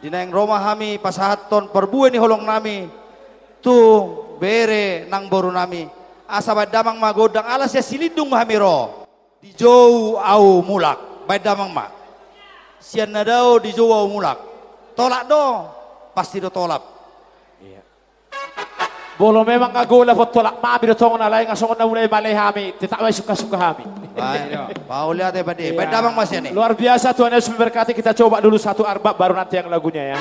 Dineng Roma hami pasahaton perbuai ni holong nami. Tu bere nang boru nami. Asa damang magodang alas ya silidung hamiro. Di jauh au mulak. Baik damang ma. Sian na daw di jauh au mulak. Tolak do. Pasti do tolak. Bolo memang kagula po tolak mami do tongon alay nga songon na mulai balay hami. Titaway suka-suka hami. Baik. Pauli ate bade. Baik damang mas ya nih. Luar biasa Tuhan Yesus memberkati, kita coba dulu satu arbab baru nanti yang lagunya ya.